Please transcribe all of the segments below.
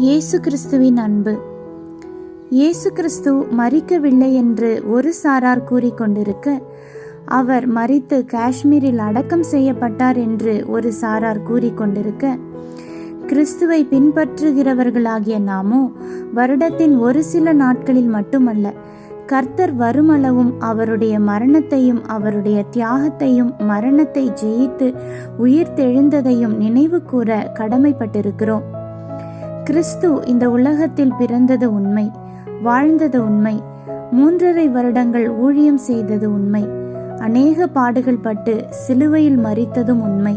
இயேசு கிறிஸ்துவின் அன்பு. இயேசு கிறிஸ்து மரிக்கவில்லை என்று ஒரு சாரார் கூறிக்கொண்டிருக்க, அவர் மரித்து காஷ்மீரில் அடக்கம் செய்யப்பட்டார் என்று ஒரு சாரார் கூறிக்கொண்டிருக்க, கிறிஸ்துவை பின்பற்றுகிறவர்களாகிய நாமோ வருடத்தின் ஒரு சில நாட்களில் மட்டுமல்ல, கர்த்தர் வருமளவும் அவருடைய மரணத்தையும் அவருடைய தியாகத்தையும் மரணத்தை ஜெயித்து உயிர் தெழுந்ததையும் நினைவு கூற கடமைப்பட்டிருக்கிறோம். கிறிஸ்து இந்த உலகத்தில் பிறந்தது உண்மை, வாழ்ந்தது உண்மை, 3.5 வருடங்கள் ஊழியம் செய்தது உண்மை, அநேக பாடுகள் பட்டு சிலுவையில் மரித்ததும் உண்மை.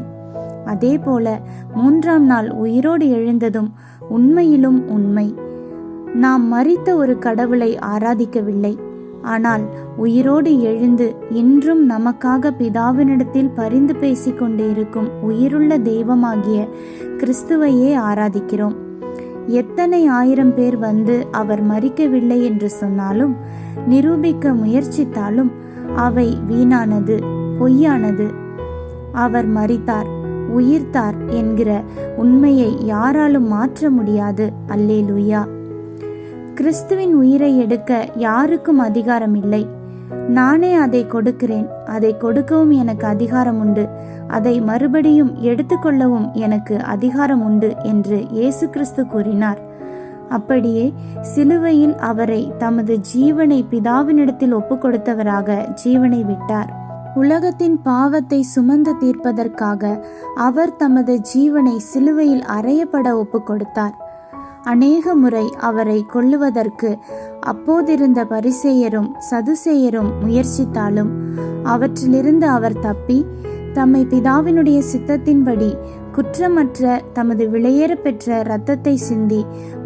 அதே போல 3ஆம் நாள் உயிரோடு எழுந்ததும் உண்மையிலும் உண்மை. நாம் மரித்த ஒரு கடவுளை ஆராதிக்கவில்லை, ஆனால் உயிரோடு எழுந்து இன்றும் நமக்காக பிதாவினிடத்தில் பரிந்து பேசிக் கொண்டே இருக்கும் உயிருள்ள தெய்வமாகிய கிறிஸ்துவையே ஆராதிக்கிறோம். எத்தனை 1000 பேர் வந்து அவர் மரிக்கவில்லை என்று சொன்னாலும், நிரூபிக்க முயற்சித்தாலும் அவை வீணானது, பொய்யானது. அவர் மரித்தார், உயிர்த்தார் என்கிற உண்மையை யாராலும் மாற்ற முடியாது. அல்லேலூயா. கிறிஸ்துவின் உயிரை எடுக்க யாருக்கும் அதிகாரம் இல்லை. நானே அதை கொடுக்கிறேன், அதை கொடுக்கவும் எனக்கு அதிகாரம் உண்டு, அதை மறுபடியும் எடுத்துக்கொள்ளவும் எனக்கு அதிகாரம் உண்டு என்று இயேசு கிறிஸ்து கூறினார். அப்படியே சிலுவையில் அவரை தமது ஜீவனை பிதாவினிடத்தில் ஒப்புக்கொடுத்தவராக ஜீவனை விட்டார். உலகத்தின் பாவத்தை சுமந்து தீர்ப்பதற்காக அவர் தமது ஜீவனை சிலுவையில் அறையப்பட ஒப்புக்கொடுத்தார். அநேக முறை அவரை கொல்லுவதற்கு அப்போதிருந்த பரிசேயரும் சதுசேயரும் முயற்சித்தாலும் அவற்றிலிருந்து அவர் தப்பி தம்மை பிதாவினுடைய சித்தத்தின்படி குற்றமற்ற தமது விலையேற பெற்ற இரத்தத்தை சிந்தி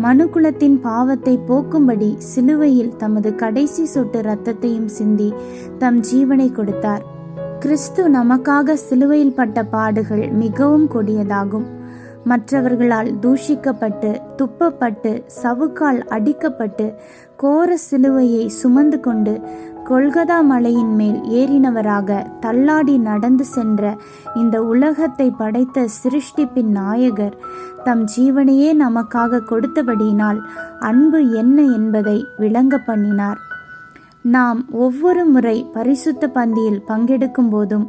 மனுக்குலத்தின் பாவத்தை போக்கும்படி சிலுவையில் தமது கடைசி சொட்டு இரத்தத்தையும் சிந்தி தம் ஜீவனை கொடுத்தார். கிறிஸ்து நமக்காக சிலுவையில் பட்ட பாடுகள் மிகவும் கொடியதாகும். மற்றவர்களால் தூஷிக்கப்பட்டு துப்பப்பட்டு சவுக்கால் அடிக்கப்பட்டு கோர சிலுவையை சுமந்து கொண்டு கொல்கதா மலையின் மேல் ஏறினவராக தள்ளாடி நடந்து சென்ற இந்த உலகத்தை படைத்த சிருஷ்டிப்பின் நாயகர் தம் ஜீவனையே நமக்காக கொடுத்தபடியினால் அன்பு என்ன என்பதை விளங்க பண்ணினார். நாம் ஒவ்வொரு முறை பரிசுத்த பந்தியில் பங்கெடுக்கும் போதும்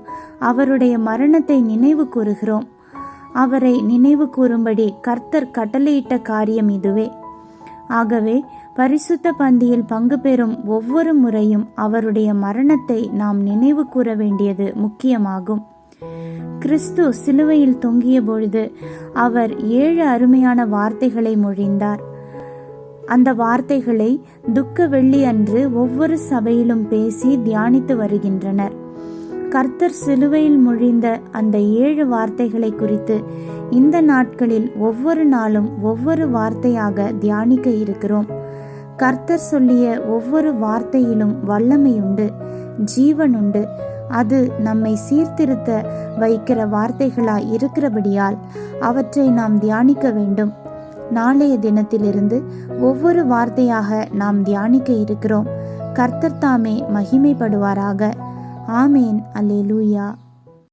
அவருடைய மரணத்தை நினைவு கூறுகிறோம். அவரை நினைவு கூறும்படி கர்த்தர் கட்டளையிட்ட காரியம் இதுவே. ஆகவே பரிசுத்த பந்தியில் பங்கு பெறும் ஒவ்வொரு முறையும் அவருடைய மரணத்தை நாம் நினைவு கூற வேண்டியது முக்கியமாகும். கிறிஸ்து சிலுவையில் தொங்கிய பொழுது அவர் 7 அருமையான வார்த்தைகளை மொழிந்தார். அந்த வார்த்தைகளை துக்க வெள்ளி அன்று ஒவ்வொரு சபையிலும் பேசி தியானித்து வருகின்றனர். கர்த்தர் சிலுவையில் மொழிந்த அந்த 7 வார்த்தைகளை குறித்து இந்த நாட்களில் ஒவ்வொரு நாளும் ஒவ்வொரு வார்த்தையாக தியானிக்க இருக்கிறோம். கர்த்தர் சொல்லிய ஒவ்வொரு வார்த்தையிலும் வல்லமையுண்டு, ஜீவனுண்டு. அது நம்மை சீர்திருத்த வைக்கிற வார்த்தைகளாய் இருக்கிறபடியால் அவற்றை நாம் தியானிக்க வேண்டும். நாளைய தினத்திலிருந்து ஒவ்வொரு வார்த்தையாக நாம் தியானிக்க இருக்கிறோம். கர்த்தர் தாமே மகிமைப்படுவாராக. ஆமேன். அல்லேலூயா.